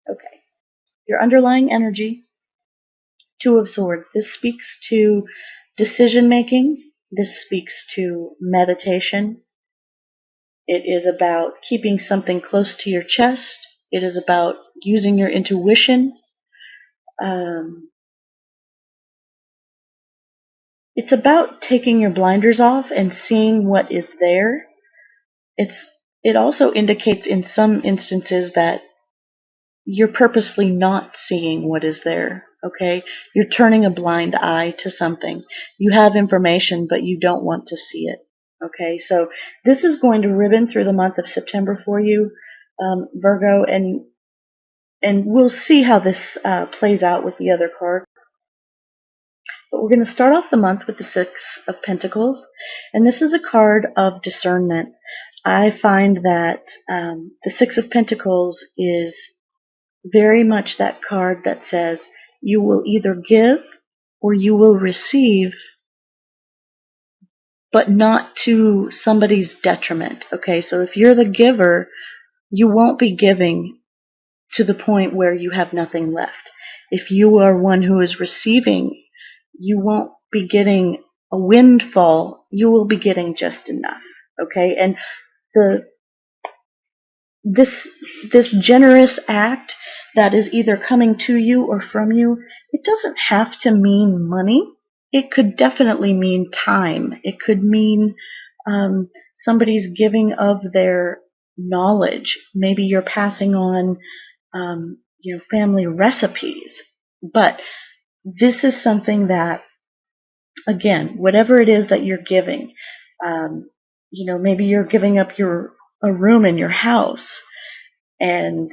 Okay. Your underlying energy, Two of Swords. This speaks to decision making. This speaks to meditation. It is about keeping something close to your chest. It is about using your intuition. Um, it's about taking your blinders off and seeing what is there. It's it also indicates in some instances that you're purposely not seeing what is there. Okay? You're turning a blind eye to something. You have information, but you don't want to see it. Okay? So this is going to ribbon through the month of September for you, Virgo, and we'll see how this plays out with the other cards. But we're going to start off the month with the Six of Pentacles, and this is a card of discernment. I find that the Six of Pentacles is very much that card that says you will either give or you will receive, but not to somebody's detriment. Okay, so if you're the giver, you won't be giving to the point where you have nothing left. If you are one who is receiving, you won't be getting a windfall. You will be getting just enough. Okay, and the this generous act that is either coming to you or from you, it doesn't have to mean money. It could definitely mean time. It could mean somebody's giving of their knowledge. Maybe you're passing on family recipes. But this is something that, again, whatever it is that you're giving, maybe you're giving up a room in your house, and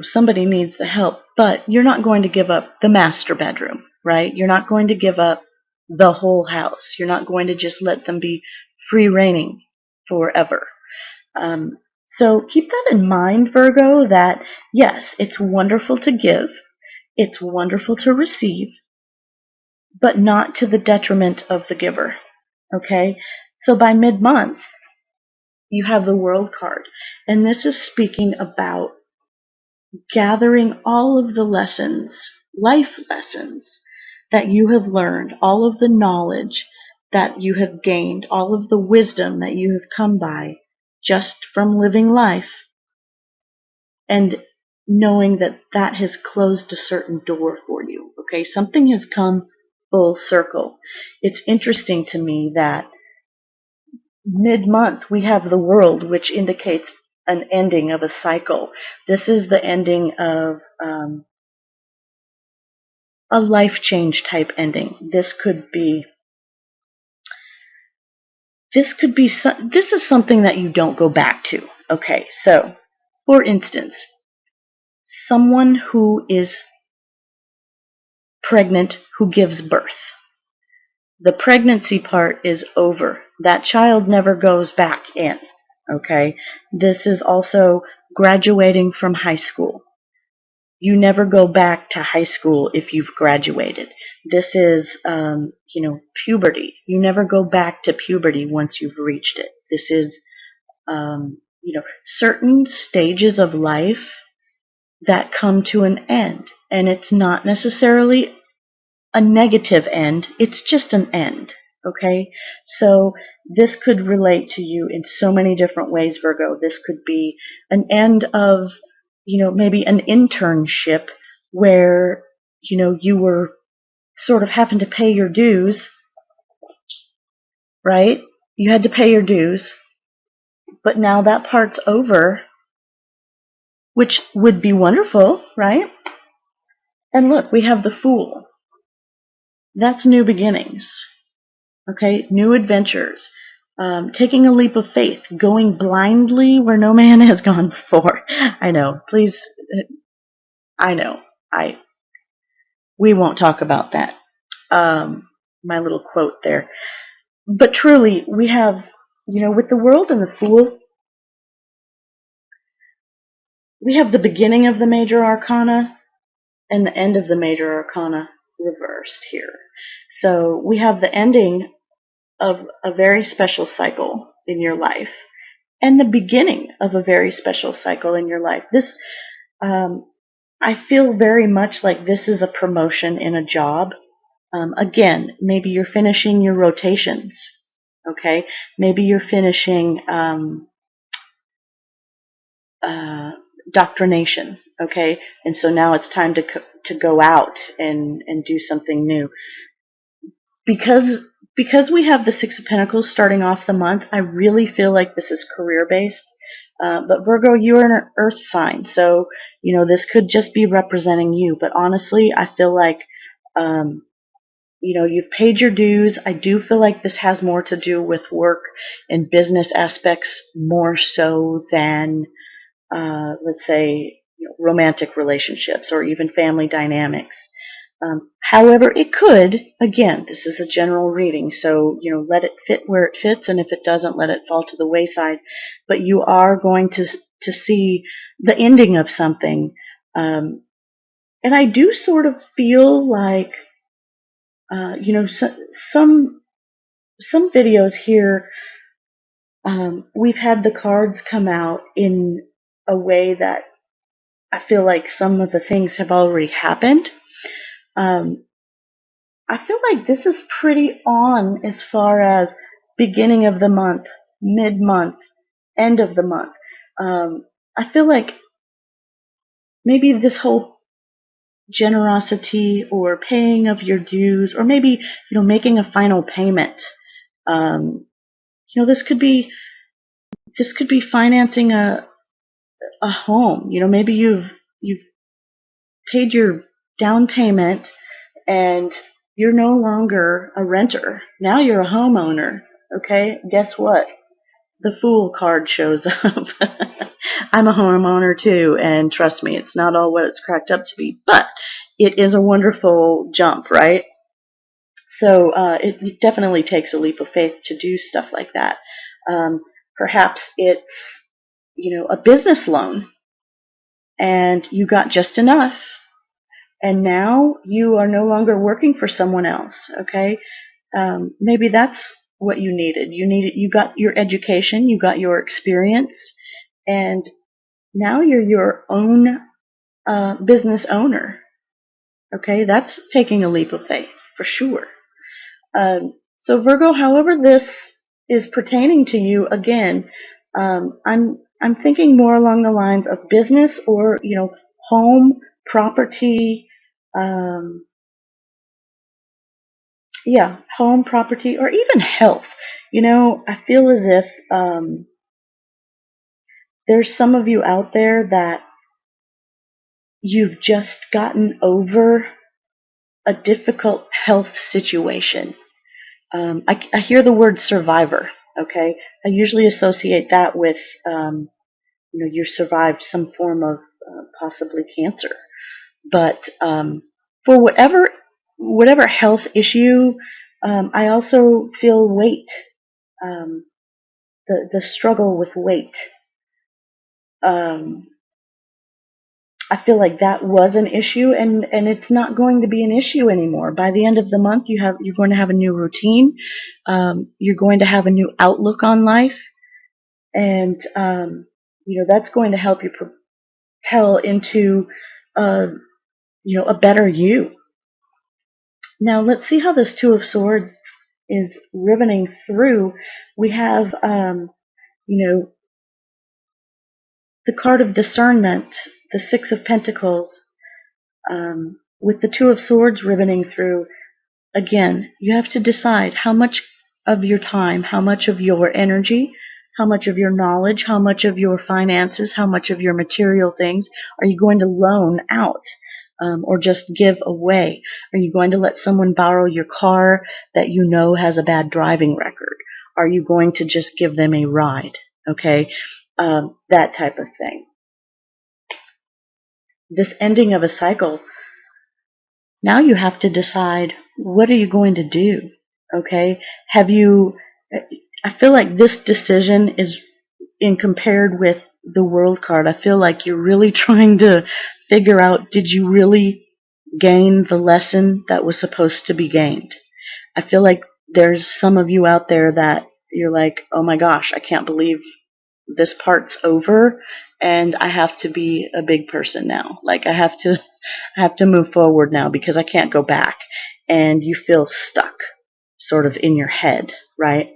somebody needs the help, but you're not going to give up the master bedroom, right? You're not going to give up the whole house. You're not going to just let them be free reigning forever. So keep that in mind, Virgo, that yes, it's wonderful to give, it's wonderful to receive, but not to the detriment of the giver. Okay? So by mid-month, you have the World card, and this is speaking about gathering all of the lessons, life lessons, that you have learned, all of the knowledge that you have gained, all of the wisdom that you have come by just from living life, and knowing that that has closed a certain door for you. Okay, something has come full circle. It's interesting to me that mid-month we have the World, which indicates an ending of a cycle. This is the ending of a life change type ending. This is something that you don't go back to. Okay, so for instance, someone who is pregnant who gives birth. The pregnancy part is over. That child never goes back in. Okay, this is also graduating from high school. You never go back to high school if you've graduated. This is, puberty. You never go back to puberty once you've reached it. This is, certain stages of life that come to an end. And it's not necessarily a negative end. It's just an end. Okay? So this could relate to you in so many different ways, Virgo. This could be an end of maybe an internship where, you were sort of having to pay your dues, right? You had to pay your dues, but now that part's over, which would be wonderful, right? And look, we have the Fool. That's new beginnings, okay? New adventures. Taking a leap of faith, going blindly where no man has gone before. I know, please, I know, we won't talk about that. My little quote there. But truly, we have, with the World and the Fool, we have the beginning of the major arcana and the end of the major arcana reversed here. So we have the ending of a very special cycle in your life and the beginning of a very special cycle in your life. Um, I feel very much like this is a promotion in a job. Again, maybe you're finishing your rotations. Okay, maybe you're finishing uh, doctrination. Okay, and so now it's time to go out and do something new. Because we have the Six of Pentacles starting off the month, I really feel like this is career based. But Virgo, you are an earth sign, so this could just be representing you. But honestly, I feel like you've paid your dues. I do feel like this has more to do with work and business aspects more so than let's say romantic relationships or even family dynamics. However, it could, again, this is a general reading, so, let it fit where it fits, and if it doesn't, let it fall to the wayside. But you are going to see the ending of something. And I do sort of feel like, some videos here, we've had the cards come out in a way that I feel like some of the things have already happened. I feel like this is pretty on as far as beginning of the month, mid-month, end of the month. I feel like maybe this whole generosity or paying of your dues, or maybe making a final payment. This could be financing a home. Maybe you've paid your down payment and you're no longer a renter. Now you're a homeowner. Okay? Guess what? The Fool card shows up. I'm a homeowner too, and trust me, it's not all what it's cracked up to be, but it is a wonderful jump, right? So it definitely takes a leap of faith to do stuff like that. Perhaps it's a business loan, and you got just enough, and now you are no longer working for someone else. Okay, maybe that's what you needed. You got your education, you got your experience, and now you're your own business owner. Okay, that's taking a leap of faith for sure. So Virgo, however this is pertaining to you, again, I'm thinking more along the lines of business or home, property, um, home, property, or even health. I feel as if there's some of you out there that you've just gotten over a difficult health situation. I hear the word survivor. Okay, I usually associate that with you survived some form of possibly cancer, but for whatever health issue, I also feel weight, the struggle with weight. I feel like that was an issue, and it's not going to be an issue anymore. By the end of the month, you're going to have a new routine. You're going to have a new outlook on life, and that's going to help you propel into a better you. Now let's see how this Two of Swords is riveting through. We have the card of discernment, the Six of Pentacles, with the Two of Swords riveting through. Again, you have to decide how much of your time, how much of your energy, how much of your knowledge, how much of your finances, how much of your material things are you going to loan out or just give away? Are you going to let someone borrow your car that you know has a bad driving record? Are you going to just give them a ride? Okay, that type of thing. This ending of a cycle, now you have to decide, what are you going to do? Okay, I feel like this decision is, in compared with the World card, I feel like you're really trying to figure out, did you really gain the lesson that was supposed to be gained? I feel like there's some of you out there that you're like, oh my gosh, I can't believe this part's over and I have to be a big person now. Like I have to move forward now because I can't go back. And you feel stuck sort of in your head, right?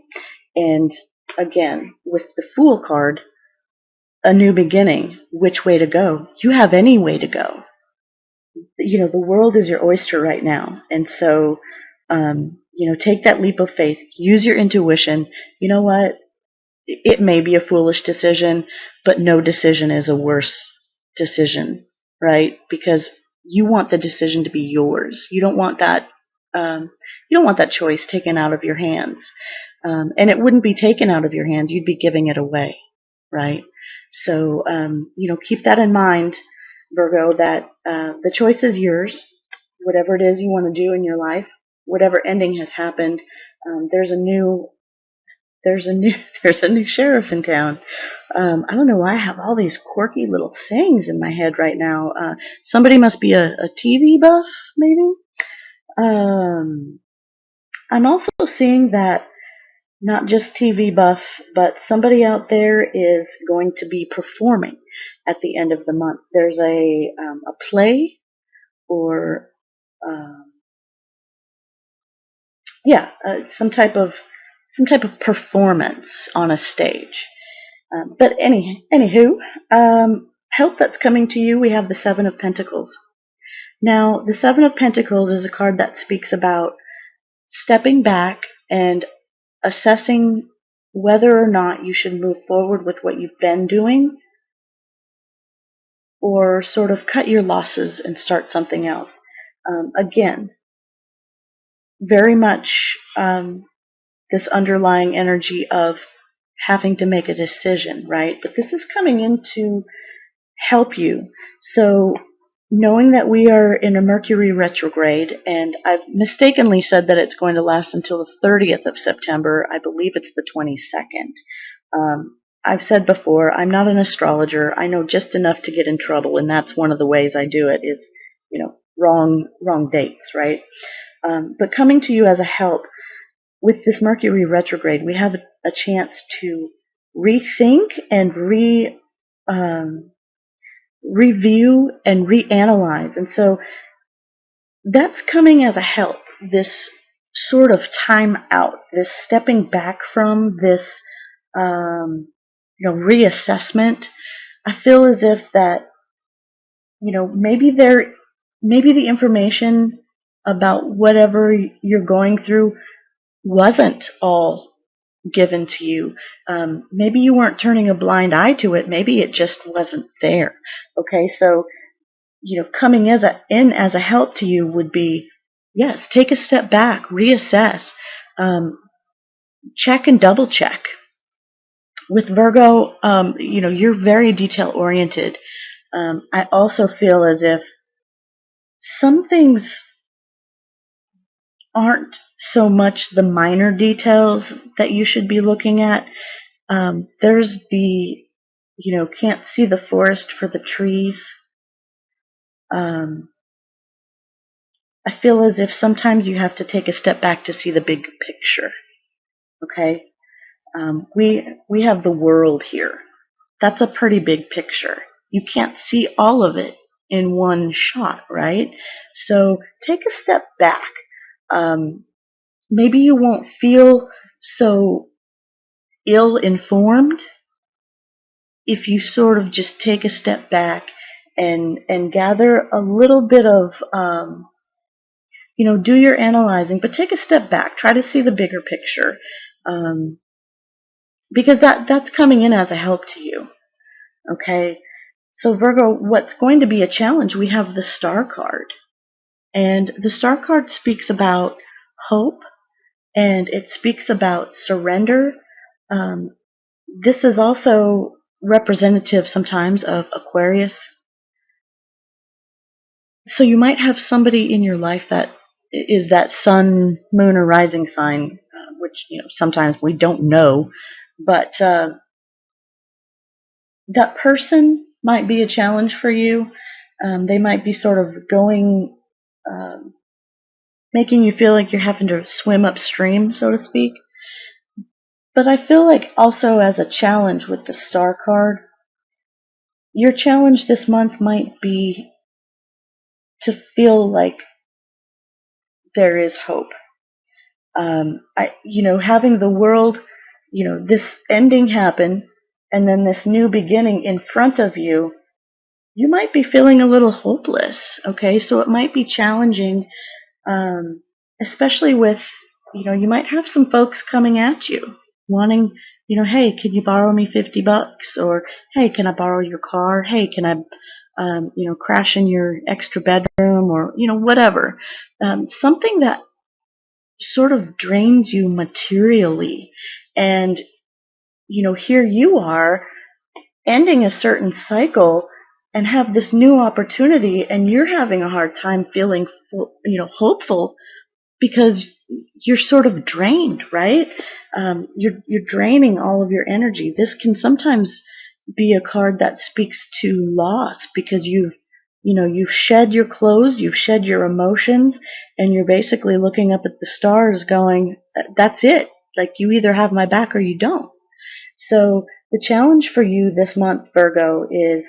And again, with the Fool card, a new beginning, which way to go? You have any way to go. The world is your oyster right now. And so, take that leap of faith, use your intuition. You know what? It may be a foolish decision, but no decision is a worse decision, right? Because you want the decision to be yours. You don't want that. You don't want that choice taken out of your hands, and it wouldn't be taken out of your hands. You'd be giving it away, right? So, keep that in mind, Virgo. That the choice is yours. Whatever it is you want to do in your life, whatever ending has happened, there's a new there's a new there's a new sheriff in town. I don't know why I have all these quirky little sayings in my head right now. Somebody must be a TV buff, maybe. I'm also seeing that not just TV buff, but somebody out there is going to be performing at the end of the month. There's a play or some type of performance on a stage. But anywho, help that's coming to you. We have the Seven of Pentacles. Now, the Seven of Pentacles is a card that speaks about stepping back and assessing whether or not you should move forward with what you've been doing, or sort of cut your losses and start something else. Again, very much this underlying energy of having to make a decision, right? But this is coming in to help you. So knowing that we are in a Mercury retrograde, and I've mistakenly said that it's going to last until the 30th of September. I believe it's the 22nd. I've said before, I'm not an astrologer. I know just enough to get in trouble, and that's one of the ways I do it is, wrong dates, right? But coming to you as a help, with this Mercury retrograde, we have a chance to rethink and review and reanalyze. And so that's coming as a help, this sort of time out, this stepping back from this, reassessment. I feel as if that, maybe the information about whatever you're going through wasn't all given to you. Maybe you weren't turning a blind eye to it. Maybe it just wasn't there. Okay, so coming in as a help to you would be, yes, take a step back, reassess, check and double check. With Virgo, you're very detail oriented. I also feel as if some things aren't so much the minor details that you should be looking at. There's the, can't see the forest for the trees. I feel as if sometimes you have to take a step back to see the big picture. Okay? We have the world here. That's a pretty big picture. You can't see all of it in one shot, right? So take a step back. Maybe you won't feel so ill-informed if you sort of just take a step back and gather a little bit of, do your analyzing, but take a step back. Try to see the bigger picture, because that's coming in as a help to you. Okay, so Virgo, what's going to be a challenge? We have the Star card, and the Star card speaks about hope, and it speaks about surrender. This is also representative sometimes of Aquarius. So you might have somebody in your life that is that sun, moon, or rising sign, which sometimes we don't know, but that person might be a challenge for you. They might be sort of going, making you feel like you're having to swim upstream, so to speak. But I feel like also as a challenge with the star card, your challenge this month might be to feel like there is hope. Having the world, this ending happen and then this new beginning in front of you, you might be feeling a little hopeless. Okay, so it might be challenging, especially with, you might have some folks coming at you wanting, hey, can you borrow me $50? Or, hey, can I borrow your car? Hey, can I, crash in your extra bedroom? Or, whatever. Something that sort of drains you materially. And, here you are ending a certain cycle and have this new opportunity, and you're having a hard time feeling, hopeful because you're sort of drained, right? You're draining all of your energy. This can sometimes be a card that speaks to loss because you've shed your clothes, you've shed your emotions, and you're basically looking up at the stars going, that's it. Like, you either have my back or you don't. So the challenge for you this month, Virgo, is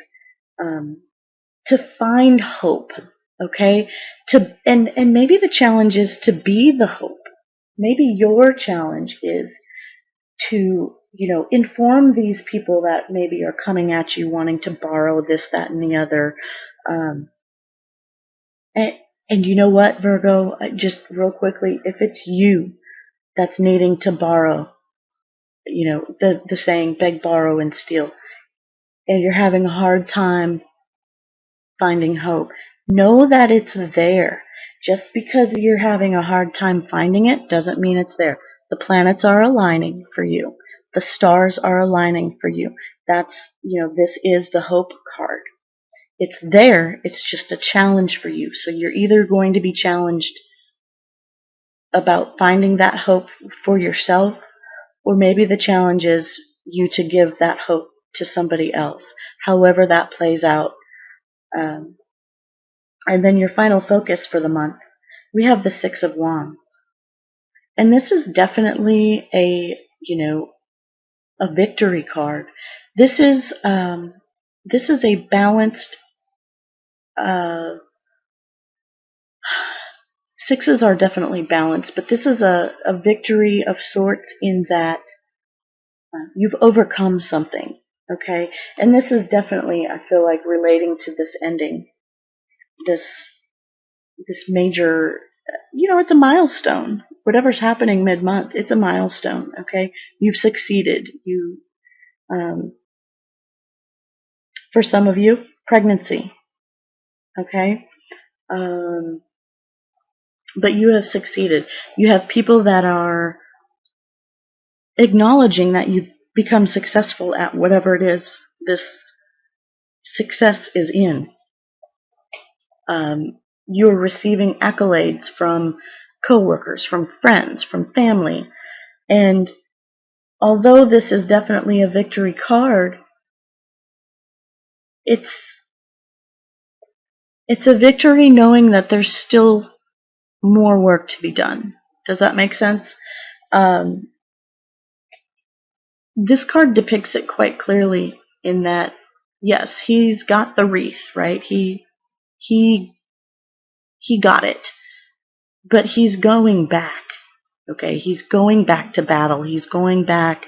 to find hope, okay? And maybe the challenge is to be the hope. Maybe your challenge is to, inform these people that maybe are coming at you wanting to borrow this, that, and the other. Um, and, and you know what, Virgo, just real quickly, if it's you that's needing to borrow, the saying, beg, borrow, and steal, and you're having a hard time finding hope, know that it's there. Just because you're having a hard time finding it doesn't mean it's there. The planets are aligning for you. The stars are aligning for you. This is the hope card. It's there. It's just a challenge for you. So you're either going to be challenged about finding that hope for yourself, or maybe the challenge is you to give that hope to somebody else. However that plays out. And then your final focus for the month, we have the Six of Wands. And this is definitely a victory card. This is a balanced, sixes are definitely balanced, but this is a victory of sorts in that you've overcome something, okay? And this is definitely, I feel like, relating to this ending, this major, it's a milestone. Whatever's happening mid-month, it's a milestone, okay? You've succeeded. For some of you, pregnancy, okay? But you have succeeded. You have people that are acknowledging that you've become successful at whatever it is this success is in. You're receiving accolades from coworkers, from friends, from family. And although this is definitely a victory card, it's a victory knowing that there's still more work to be done. Does that make sense? This card depicts it quite clearly in that, yes, he's got the wreath, right? He got it. But he's going back. Okay, he's going back to battle. He's going back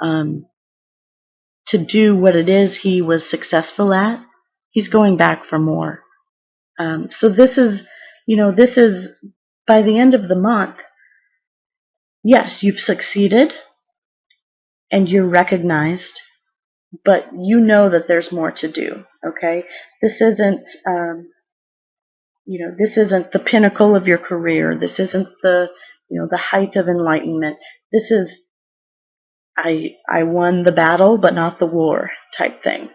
to do what it is he was successful at. He's going back for more. So this is by the end of the month, yes, you've succeeded and you're recognized, but you know that there's more to do. Okay, this isn't this isn't the pinnacle of your career. This isn't the the height of enlightenment. This is I won the battle, but not the war type thing.